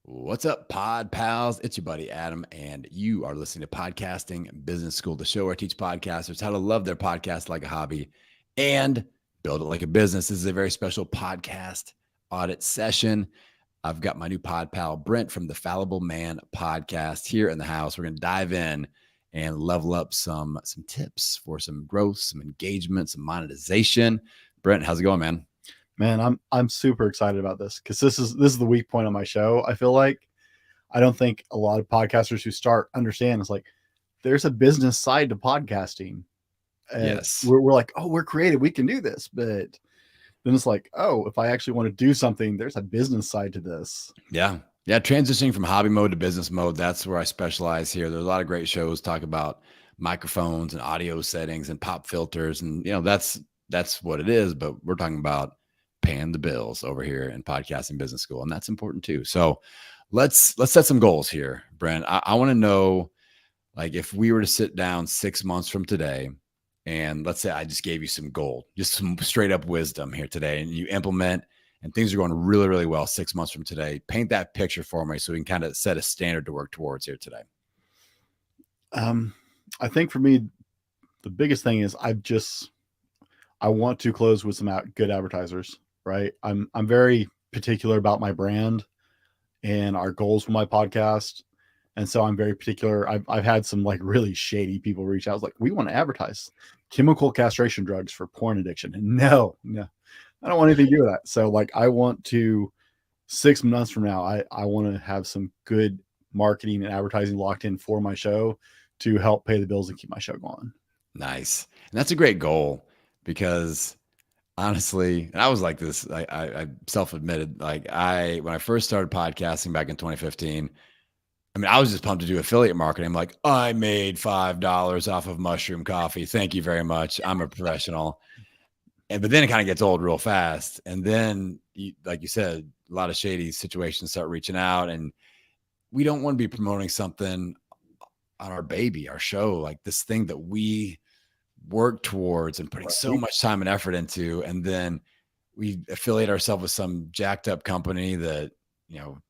What's up, pod pals? It's your buddy Adam, and you are listening to Podcasting Business School, the show where I teach podcasters how to love their podcast like a hobby and build it like a business. This is a very special podcast audit session. I've got my new pod pal, Brent from the Fallible Man podcast here in the house. We're going to dive in and level up some tips for some growth, some engagement, some monetization. Brent, how's it going, man? Man, I'm super excited about this because this is the weak point of my show. I feel like I don't think a lot of podcasters who start understand it's like there's a business side to podcasting. Yes. We're like, oh, we're creative, we can do this, but then it's like, oh, if I actually want to do something, there's a business side to this. Yeah. Yeah. Transitioning from hobby mode to business mode. That's where I specialize here. There's a lot of great shows talk about microphones and audio settings and pop filters. And, that's what it is. But we're talking about paying the bills over here in podcasting business school. And that's important too. So let's set some goals here, Brent. I want to know, like, if we were to sit down 6 months from today, and let's say I just gave you some gold, just some straight up wisdom here today, and you implement and things are going really, really well 6 months from today. Paint that picture for me so we can kind of set a standard to work towards here today. I think for me, the biggest thing is I want to close with some good advertisers, right? I'm very particular about my brand and our goals for my podcast. And so I'm very particular. I've had some like really shady people reach out. I was like, we want to advertise chemical castration drugs for porn addiction. And no, I don't want anything to do with that. So like, I want to 6 months from now, I want to have some good marketing and advertising locked in for my show to help pay the bills and keep my show going. Nice. And that's a great goal because honestly, and I was like this, I self-admitted, like when I first started podcasting back in 2015, I mean, I was just pumped to do affiliate marketing. I'm like, I made $5 off of mushroom coffee. Thank you very much. I'm a professional. But then it kind of gets old real fast. And then, like you said, a lot of shady situations start reaching out. And we don't want to be promoting something on our baby, our show, like this thing that we work towards and putting so much time and effort into. And then we affiliate ourselves with some jacked up company that,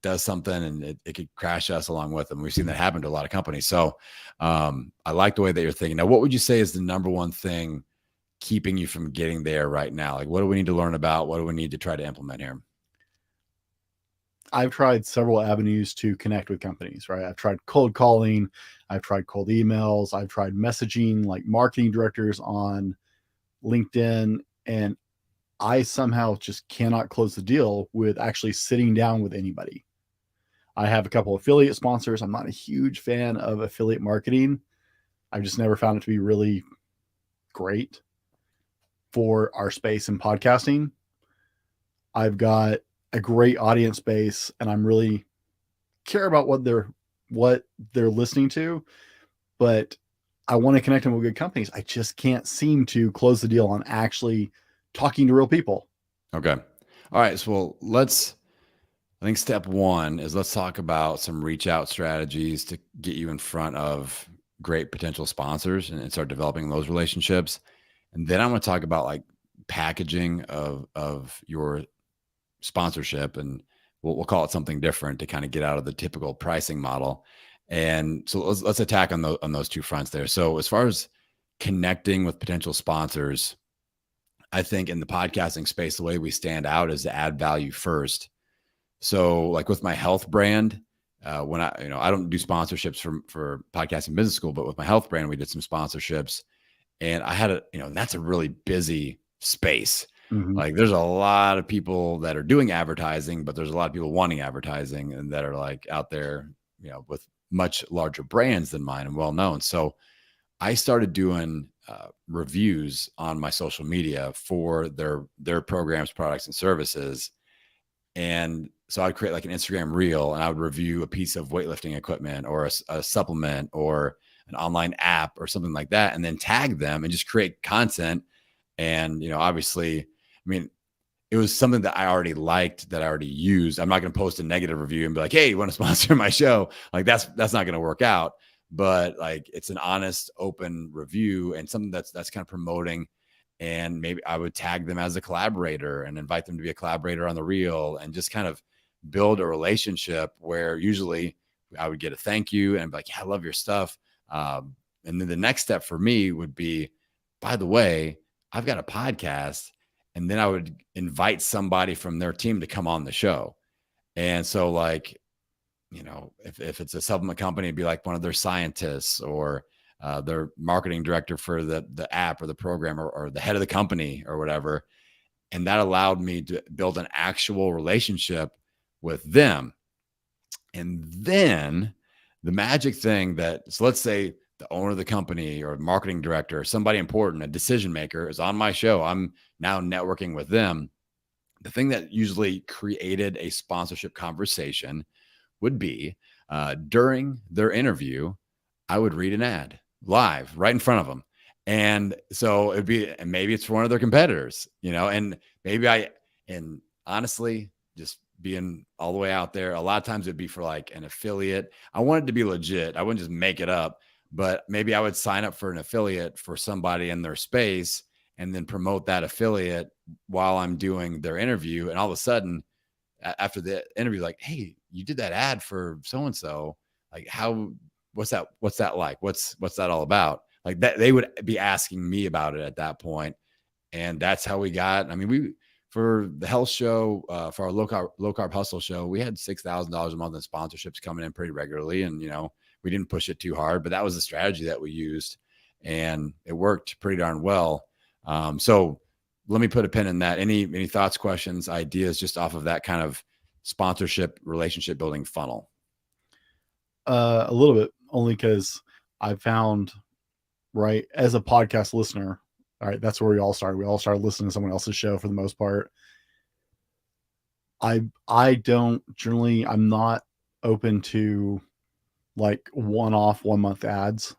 does something and it could crash us along with them. We've seen that happen to a lot of companies. So I like the way that you're thinking. Now, what would you say is the number one thing keeping you from getting there right now? Like, what do we need to learn about? What do we need to try to implement here? I've tried several avenues to connect with companies, right? I've tried cold calling. I've tried cold emails. I've tried messaging like marketing directors on LinkedIn. And I somehow just cannot close the deal with actually sitting down with anybody. I have a couple affiliate sponsors. I'm not a huge fan of affiliate marketing. I've just never found it to be really great for our space in podcasting. I've got a great audience base and I'm really care about what they're listening to, but I want to connect them with good companies. I just can't seem to close the deal on actually talking to real people. Okay. All right. So I think step one is let's talk about some reach out strategies to get you in front of great potential sponsors and start developing those relationships. And then I want to talk about like packaging of your sponsorship, and we'll call it something different to kind of get out of the typical pricing model. And so let's attack on those two fronts there. So as far as connecting with potential sponsors, I think in the podcasting space, the way we stand out is to add value first. So like with my health brand, when I don't do sponsorships for podcasting business school, but with my health brand, we did some sponsorships and I had that's a really busy space. Mm-hmm. Like there's a lot of people that are doing advertising, but there's a lot of people wanting advertising and that are like out there, with much larger brands than mine and well-known. So I started doing reviews on my social media for their programs, products, and services. And so I'd create like an Instagram reel and I would review a piece of weightlifting equipment or a supplement or an online app or something like that, and then tag them and just create content. And, obviously, I mean, it was something that I already liked, that I already used. I'm not going to post a negative review and be like, hey, you want to sponsor my show? Like that's not going to work out. But like, it's an honest, open review and something that's kind of promoting. And maybe I would tag them as a collaborator and invite them to be a collaborator on the reel and just kind of build a relationship where usually I would get a thank you and be like, yeah, I love your stuff. And then the next step for me would be, by the way, I've got a podcast. And then I would invite somebody from their team to come on the show. And so, like, if it's a supplement company, it'd be like one of their scientists or their marketing director for the app or the program, or the head of the company or whatever. And that allowed me to build an actual relationship with them. And then the magic thing so let's say the owner of the company or marketing director, somebody important, a decision maker, is on my show. I'm now networking with them. The thing that usually created a sponsorship conversation would be during their interview, I would read an ad live right in front of them. And so it'd be, and maybe it's for one of their competitors, and and honestly, just being all the way out there, a lot of times it'd be for like an affiliate. I wanted to be legit. I wouldn't just make it up, but maybe I would sign up for an affiliate for somebody in their space and then promote that affiliate while I'm doing their interview. And all of a sudden, after the interview, like, hey, you did that ad for so-and-so. Like, what's that like? What's that all about? Like that, they would be asking me about it at that point. And that's how we got, for the health show, for our low carb hustle show, we had $6,000 a month in sponsorships coming in pretty regularly. And, we didn't push it too hard, but that was the strategy that we used, and it worked pretty darn well. So let me put a pin in that. Any thoughts, questions, ideas, just off of that kind of sponsorship relationship building funnel? A little bit, only because I found, right, as a podcast listener, all right, that's where we all started. We all started listening to someone else's show for the most part. I don't generally, I'm not open to like one-off 1 month ads,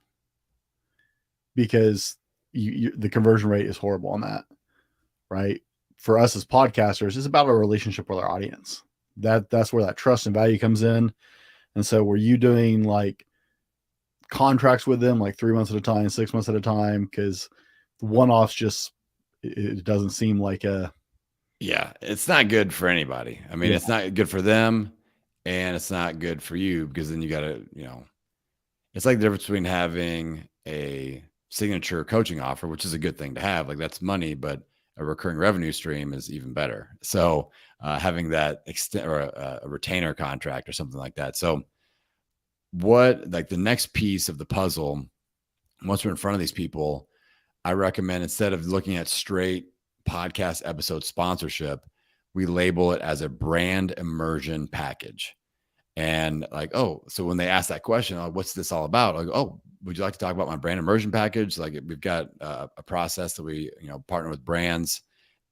because the conversion rate is horrible on that, right? For us as podcasters, it's about a relationship with our audience. That's where that trust and value comes in. And so were you doing like contracts with them like 3 months at a time, 6 months at a time? Because one-offs just, it doesn't seem like it's not good for anybody. It's not good for them, and it's not good for you, because then you got to, it's like the difference between having a signature coaching offer, which is a good thing to have, like that's money, but a recurring revenue stream is even better. So having that extent, or a retainer contract or something like that. So like the next piece of the puzzle, once we're in front of these people, I recommend, instead of looking at straight podcast episode sponsorship, we label it as a brand immersion package. And like, oh, so when they ask that question, oh, what's this all about? Like, oh, would you like to talk about my brand immersion package? Like, we've got a process that we, partner with brands,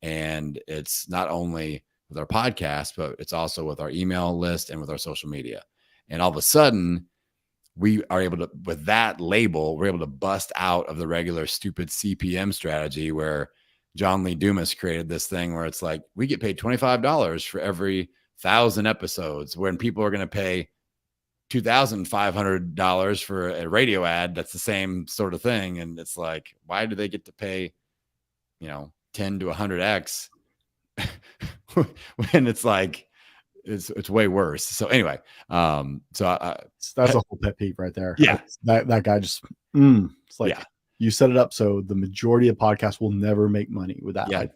and it's not only with our podcast, but it's also with our email list and with our social media. And all of a sudden, we are able to, with that label, we're able to bust out of the regular stupid CPM strategy where John Lee Dumas created this thing where it's like, we get paid $25 for every 1,000 episodes, when people are going to pay $2,500 for a radio ad. That's the same sort of thing. And it's like, why do they get to pay, 10 to 100X when it's like, it's way worse. So anyway, that's a whole pet peeve right there. Yeah. That guy just, it's like, you set it up so the majority of podcasts will never make money with that. Yeah.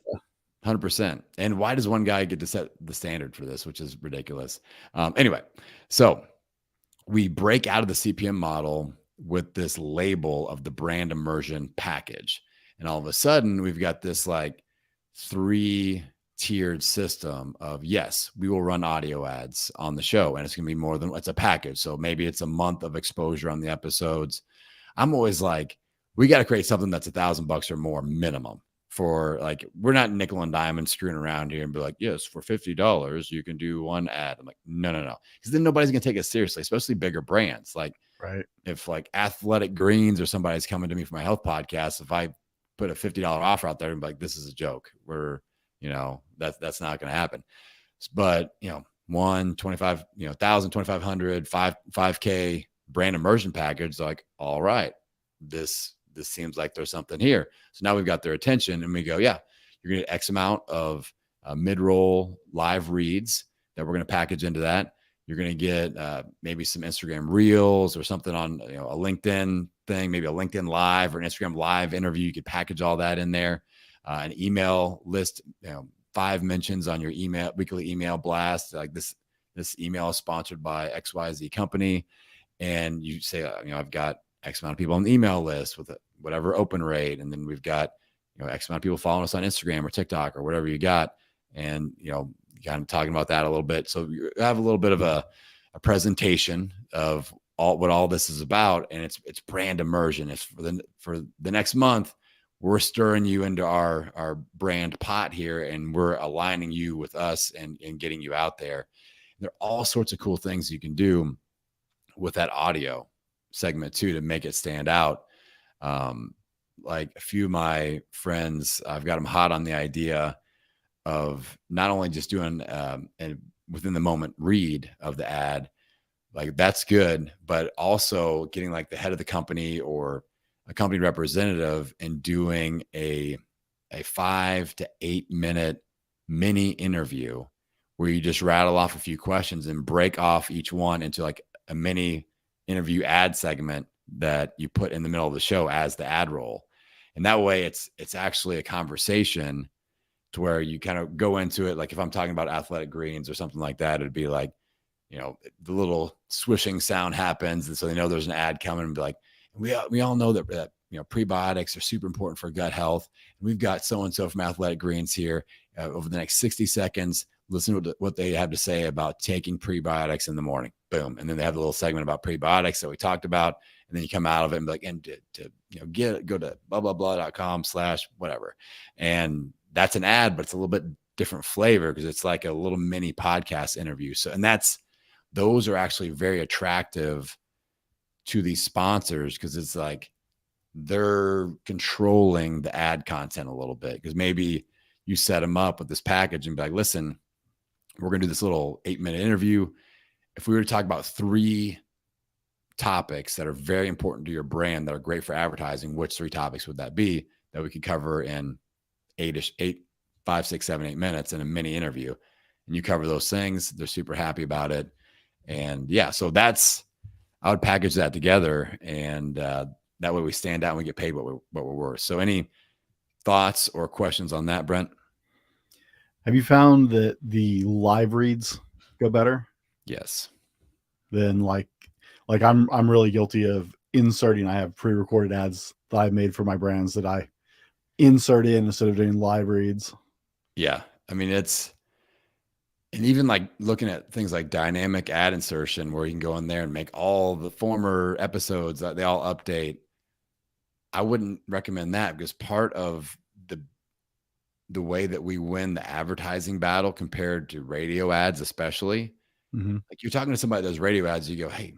100%. And why does one guy get to set the standard for this, which is ridiculous? Anyway, so we break out of the CPM model with this label of the brand immersion package. And all of a sudden, we've got this like 3-tiered system of, yes, we will run audio ads on the show, and it's going to be more than, it's a package. So maybe it's a month of exposure on the episodes. I'm always like, we got to create something that's $1,000 or more minimum. For like, we're not nickel and diamond screwing around here and be like, yes, for $50 you can do one ad. I'm like, no, because then nobody's gonna take us seriously, especially bigger brands. Like, right, if like Athletic Greens or somebody's coming to me for my health podcast, if I put a $50 offer out there and be like, this is a joke, that's not gonna happen. But 125, 1,000, 2,500, 5K brand immersion package, like, all right, this seems like there's something here. So now we've got their attention, and we go, yeah, you're going to get X amount of mid-roll live reads that we're going to package into that. You're going to get maybe some Instagram reels or something on a LinkedIn thing, maybe a LinkedIn live or an Instagram live interview. You could package all that in there. An email list, 5 mentions on your weekly email blast. Like this email is sponsored by XYZ company. And you say, I've got X amount of people on the email list with whatever open rate. And then we've got, X amount of people following us on Instagram or TikTok or whatever you got. And, kind of talking about that a little bit. So you have a little bit of a presentation of what all this is about. And it's brand immersion. It's for the next month, we're stirring you into our brand pot here, and we're aligning you with us and getting you out there. There are all sorts of cool things you can do with that audio segment too, to make it stand out. Like a few of my friends, I've got them hot on the idea of not only just doing a within the moment read of the ad, like that's good, but also getting like the head of the company or a company representative and doing a 5 to 8 minute mini interview where you just rattle off a few questions and break off each one into like a mini interview ad segment that you put in the middle of the show as the ad roll. And that way it's actually a conversation to where you kind of go into it. Like if I'm talking about athletic greens or something like that, it'd be like, the little swishing sound happens. And so they know there's an ad coming and be like, we all know that prebiotics are super important for gut health. And we've got so-and-so from Athletic Greens here over the next 60 seconds. Listen to what they have to say about taking prebiotics in the morning. Boom. And then they have a little segment about prebiotics that we talked about. And then you come out of it and be like, and go to blah, blah, blah.com/whatever. And that's an ad, but it's a little bit different flavor because it's like a little mini podcast interview. So, and those are actually very attractive to these sponsors because it's like they're controlling the ad content a little bit, because maybe you set them up with this package and be like, listen, we're going to do this little 8-minute interview. If we were to talk about 3 topics that are very important to your brand that are great for advertising, which 3 topics would that be that we could cover in 5, 6, 7, 8 minutes in a mini interview? And you cover those things. They're super happy about it. And yeah, so I would package that together, and that way we stand out and we get paid what we're worth. So any thoughts or questions on that, Brent? Have you found that the live reads go better? Yes. Then like I'm really guilty of inserting. I have pre-recorded ads that I've made for my brands that I insert in instead of doing live reads. Yeah. I mean, and even like looking at things like dynamic ad insertion, where you can go in there and make all the former episodes that they all update. I wouldn't recommend that, because part of the way that we win the advertising battle compared to radio ads, especially, like you're talking to somebody that does radio ads, you go, hey,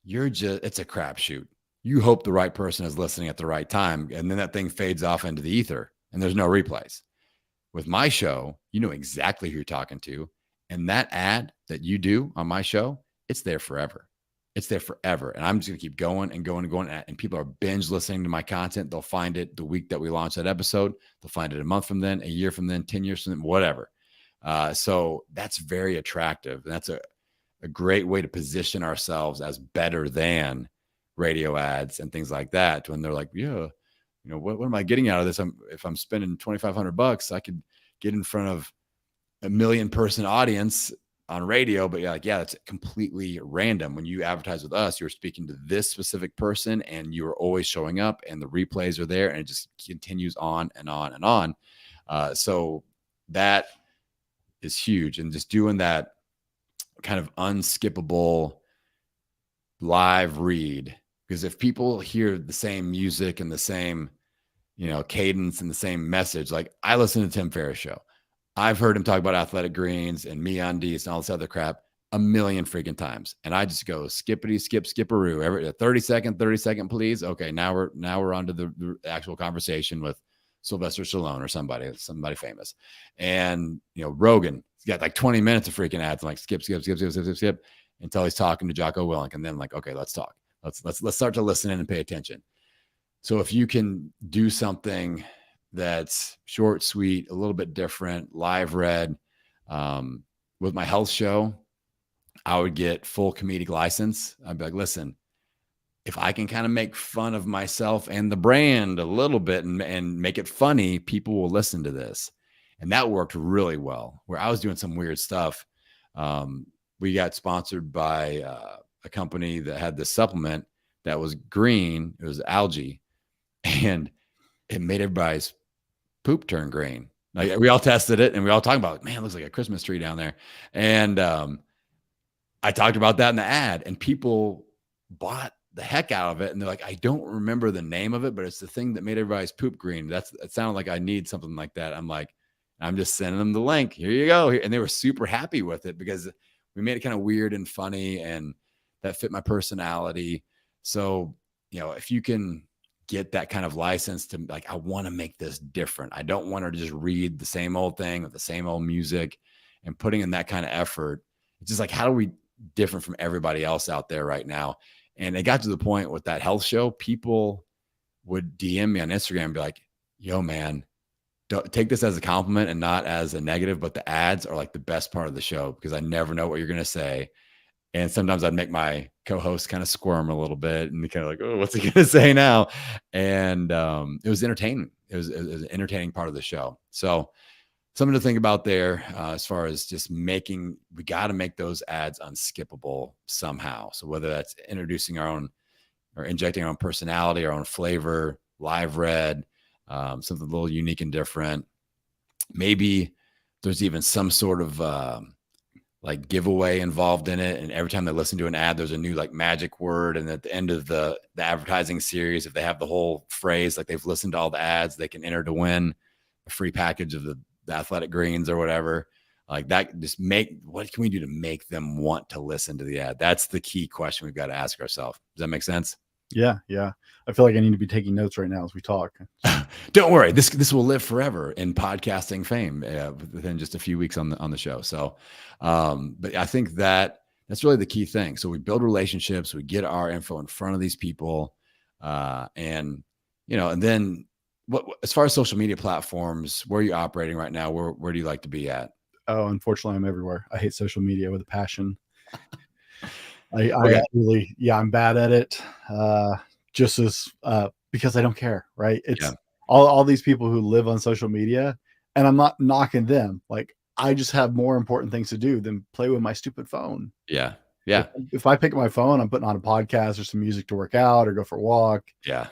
it's a crapshoot. You hope the right person is listening at the right time. And then that thing fades off into the ether and there's no replays. With my show, you know exactly who you're talking to. And that ad that you do on my show, it's there forever. It's there forever. And I'm just going to keep going and going and going. And people are binge listening to my content. They'll find it the week that we launch that episode. They'll find it a month from then, a year from then, 10 years from then, whatever. So that's very attractive. And that's a great way to position ourselves as better than radio ads and things like that. When they're like, yeah, what am I getting out of this? If I'm spending $2,500, I could get in front of a 1 million person audience on radio. But that's completely random. When you advertise with us, you're speaking to this specific person and you're always showing up and the replays are there and it just continues on and on and on. So that is huge. And just doing that kind of unskippable live read, because if people hear the same music and the same, cadence and the same message, like I listen to Tim Ferriss show. I've heard him talk about athletic greens and MeUndies and all this other crap 1 million freaking times. And I just go skippity, skipperoo every 30 second, please. Okay. Now we're on to the actual conversation with Sylvester Stallone or somebody famous. And, Rogan, he's got like 20 minutes of freaking ads. I'm like skip until he's talking to Jocko Willink. And then like, okay, let's talk. Let's start to listen in and pay attention. So if you can do something that's short, sweet, a little bit different, live read, with my health show, I would get full comedic license. I'd be like, listen, if I can kind of make fun of myself and the brand a little bit and make it funny, people will listen to this. And that worked really well. Where I was doing some weird stuff. We got sponsored by a company that had this supplement that was green. It was algae, and it made everybody's poop turn green. Like we all tested it, and we all talking about, man, it looks like a Christmas tree down there. And I talked about that in the ad, and people bought the heck out of it. And they're like, I don't remember the name of it, but it's the thing that made everybody's poop green. It sounded like I need something like that. I'm like, I'm just sending them the link. Here you go. And they were super happy with it because we made it kind of weird and funny, and that fit my personality. So, if you can get that kind of license to like, I want to make this different. I don't want to just read the same old thing with the same old music, and putting in that kind of effort. It's just like, how do we different from everybody else out there right now? And it got to the point with that health show, people would DM me on Instagram and be like, yo, man, don't take this as a compliment and not as a negative, but the ads are like the best part of the show because I never know what you're going to say. And sometimes I'd make my co-host kind of squirm a little bit and kind of like, oh, what's he going to say now? And it was entertaining. It was an entertaining part of the show. So something to think about there as far as just we got to make those ads unskippable somehow. So whether that's introducing our own or injecting our own personality, our own flavor, live read, something a little unique and different. Maybe there's even some sort of like giveaway involved in it. And every time they listen to an ad, there's a new like magic word. And at the end of the advertising series, if they have the whole phrase, like they've listened to all the ads, they can enter to win a free package of the athletic greens or whatever. Like that, just what can we do to make them want to listen to the ad? That's the key question we've got to ask ourselves. Does that make sense? Yeah. I feel like I need to be taking notes right now as we talk. Don't worry, this will live forever in podcasting fame within just a few weeks on the show. So, but I think that's really the key thing. So we build relationships, we get our info in front of these people, and then as far as social media platforms, where are you operating right now? Where do you like to be at? Oh, unfortunately, I'm everywhere. I hate social media with a passion. I Okay. really, I'm bad at it. Just as because I don't care, right? It's all these people who live on social media, and I'm not knocking them. Like I just have more important things to do than play with my stupid phone. Yeah. If I pick up my phone, I'm putting on a podcast or some music to work out or go for a walk. Yeah.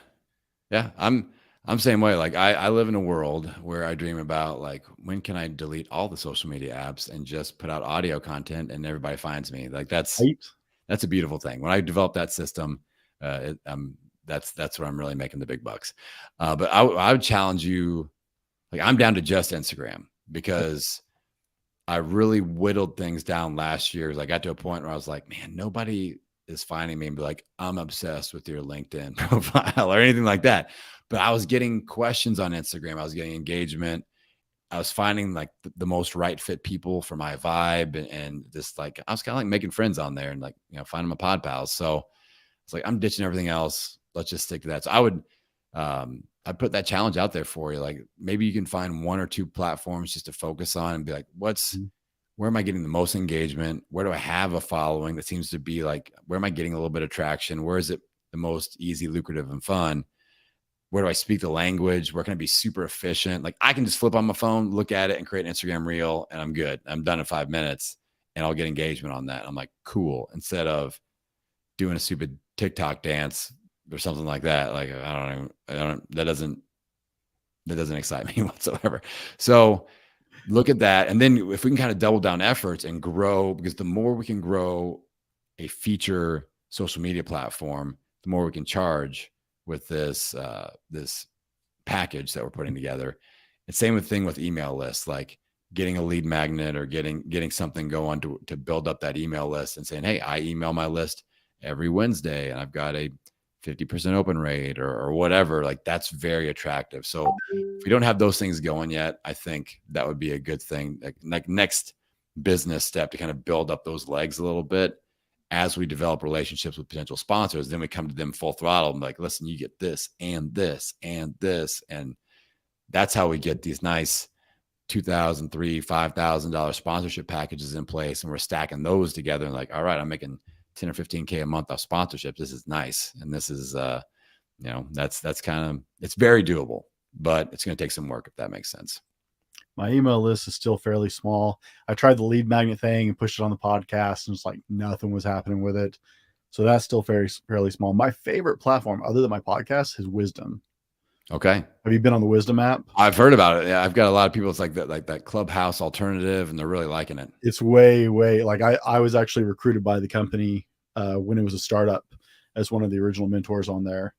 I'm same way. Like I live in a world where I dream about like, when can I delete all the social media apps and just put out audio content and everybody finds me? Like that's a beautiful thing. When I developed that system, that's where I'm really making the big bucks. But I would challenge you. Like I'm down to just Instagram because I really whittled things down last year. I got to a point where I was like, man, nobody is finding me and be like, I'm obsessed with your LinkedIn profile or anything like that. But I was getting questions on Instagram. I was getting engagement. I was finding like the most right fit people for my vibe. And just like, I was kind of like making friends on there and like, finding my pod pals. So it's like, I'm ditching everything else. Let's just stick to that. So I'd put that challenge out there for you. Like maybe you can find one or two platforms just to focus on and be like, where am I getting the most engagement? Where do I have a following that seems to be like, where am I getting a little bit of traction? Where is it the most easy, lucrative, and fun? Where do I speak the language? Where can I be super efficient? Like I can just flip on my phone, look at it, and create an Instagram reel, and I'm good. I'm done in 5 minutes, and I'll get engagement on that. I'm like, cool. Instead of doing a stupid TikTok dance or something like that. Like I don't. That doesn't excite me whatsoever. So look at that, and then if we can kind of double down efforts and grow, because the more we can grow a feature social media platform, the more we can charge with this package that we're putting together. And same thing with email lists, like getting a lead magnet or getting something going to build up that email list and saying, hey, I email my list every Wednesday and I've got a 50% open rate or whatever. Like that's very attractive. So if we don't have those things going yet, I think that would be a good thing. Like next business step to kind of build up those legs a little bit as we develop relationships with potential sponsors. Then we come to them full throttle and like, listen, you get this and this and this. And that's how we get these nice $2,000, $3,000, $5,000 sponsorship packages in place, and we're stacking those together and like, all right, I'm making 10 or 15K a month off sponsorships. This is nice. And this is, that's kind of, it's very doable, but it's going to take some work if that makes sense. My email list is still fairly small. I tried the lead magnet thing and pushed it on the podcast, and it's like nothing was happening with it. So that's still fairly small. My favorite platform other than my podcast is Wisdom. Okay. Have you been on the Wisdom app? I've heard about it. Yeah, I've got a lot of people. It's like that Clubhouse alternative, and they're really liking it. It's way like I was actually recruited by the company when it was a startup as one of the original mentors on there.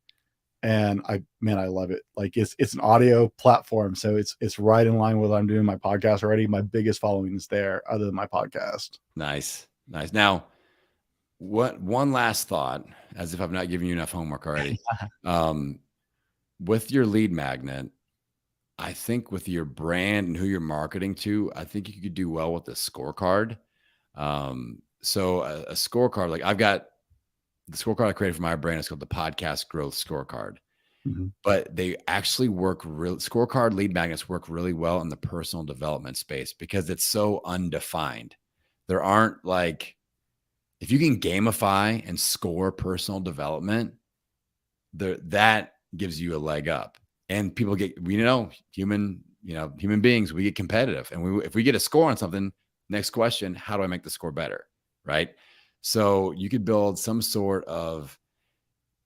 And I love it. Like it's an audio platform, so it's right in line with what I'm doing my podcast already. My biggest following is there, other than my podcast. Nice. Now, one last thought, as if I've not given you enough homework already. With your lead magnet, I think with your brand and who you're marketing to, I think you could do well with a scorecard. So a scorecard, like I've got the scorecard I created for my brand is called the Podcast Growth Scorecard. Mm-hmm. But they actually scorecard lead magnets work really well in the personal development space because it's so undefined. There aren't like, if you can gamify and score personal development, that gives you a leg up. And people get, human beings, we get competitive. And if we get a score on something, next question, how do I make the score better? Right. So you could build some sort of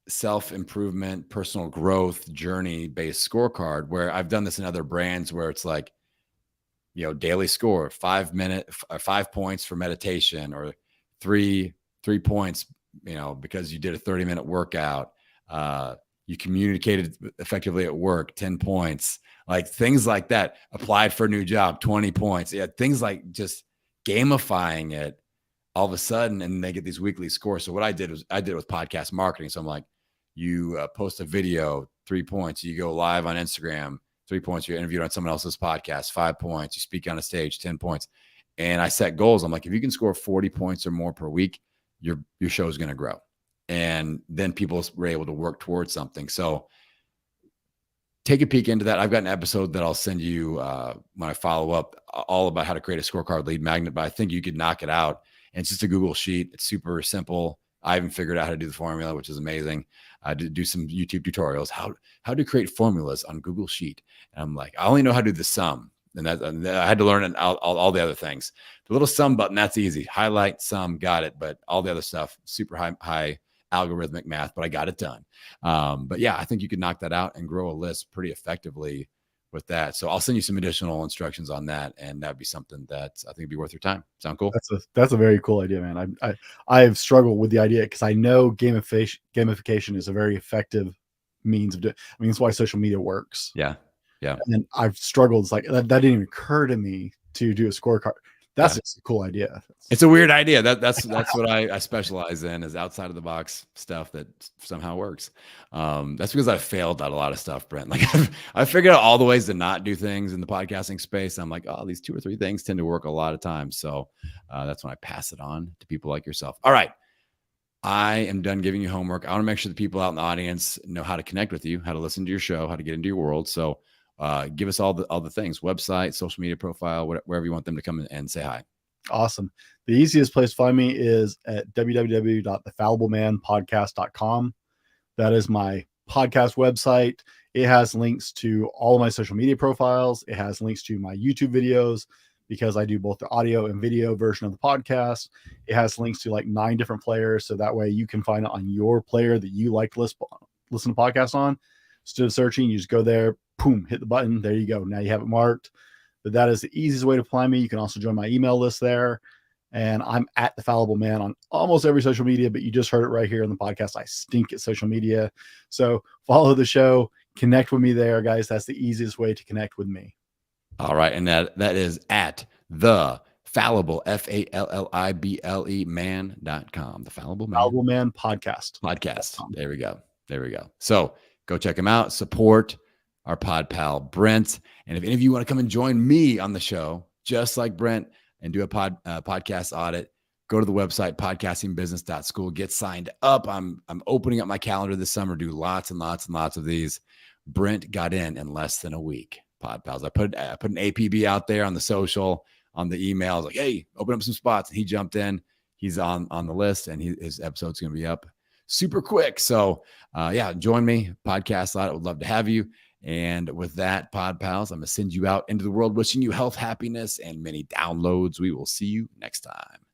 self-improvement, personal growth journey-based scorecard where I've done this in other brands where it's like, daily score, 5 points for meditation, or three points, because you did a 30-minute workout. You communicated effectively at work, 10 points, like things like that. Applied for a new job, 20 points. Yeah. Things like just gamifying it all of a sudden, and they get these weekly scores. So what I did it with podcast marketing. So I'm like, you post a video, 3 points. You go live on Instagram, 3 points. You're interviewed on someone else's podcast, 5 points. You speak on a stage, 10 points. And I set goals. I'm like, if you can score 40 points or more per week, your show is going to grow. And then people were able to work towards something. So take a peek into that. I've got an episode that I'll send you when I follow up, all about how to create a scorecard lead magnet, but I think you could knock it out. And it's just a Google sheet. It's super simple. I even figured out how to do the formula, which is amazing. I did do some YouTube tutorials, how to create formulas on Google Sheet. And I'm like, I only know how to do the sum. And I had to learn all the other things. The little sum button, that's easy. Highlight, sum, got it. But all the other stuff, super high algorithmic math, but I got it done. But yeah, I think you could knock that out and grow a list pretty effectively with that. So I'll send you some additional instructions on that, and that'd be something that I think would be worth your time. Sound cool? That's a very cool idea, man. I've struggled with the idea because I know gamification is a very effective means of doing. I mean, that's why social media works. Yeah. And I've struggled. It's like that didn't even occur to me to do a scorecard. That's just a cool idea. It's a weird idea. That's what I specialize in, is outside of the box stuff that somehow works. That's because I failed at a lot of stuff, Brent. Like I figured out all the ways to not do things in the podcasting space. I'm like, oh, these 2 or 3 things tend to work a lot of times. So that's when I pass it on to people like yourself. All right. I am done giving you homework. I want to make sure the people out in the audience know how to connect with you, how to listen to your show, how to get into your world. So give us all the things: website, social media profile, wherever you want them to come and say hi. Awesome. The easiest place to find me is at www.thefalliblemanpodcast.com. That is my podcast website. It has links to all of my social media profiles. It has links to my YouTube videos because I do both the audio and video version of the podcast. It has links to like 9 different players. So that way you can find it on your player that you like to listen to podcasts on. Instead of searching, you just go there, boom, hit the button. There you go. Now you have it marked. But that is the easiest way to find me. You can also join my email list there. And I'm at the Fallible Man on almost every social media, but you just heard it right here on the podcast. I stink at social media. So follow the show, connect with me there, guys. That's the easiest way to connect with me. All right. And that is at the Fallible, FALLIBLE man.com. The Fallible Man. Fallible Man Podcast. There we go. So go check him out. Support our pod pal, Brent. And if any of you want to come and join me on the show, just like Brent, and do a podcast audit, go to the website, podcastingbusiness.school, get signed up. I'm opening up my calendar this summer, do lots and lots and lots of these. Brent got in less than a week. Pod Pals. I put an APB out there on the social, on the email. I was like, hey, open up some spots. And he jumped in. He's on the list, and his episode's going to be up super quick. So yeah, join me. Podcast Audit. Would love to have you. And with that, Pod Pals, I'm going to send you out into the world, wishing you health, happiness, and many downloads. We will see you next time.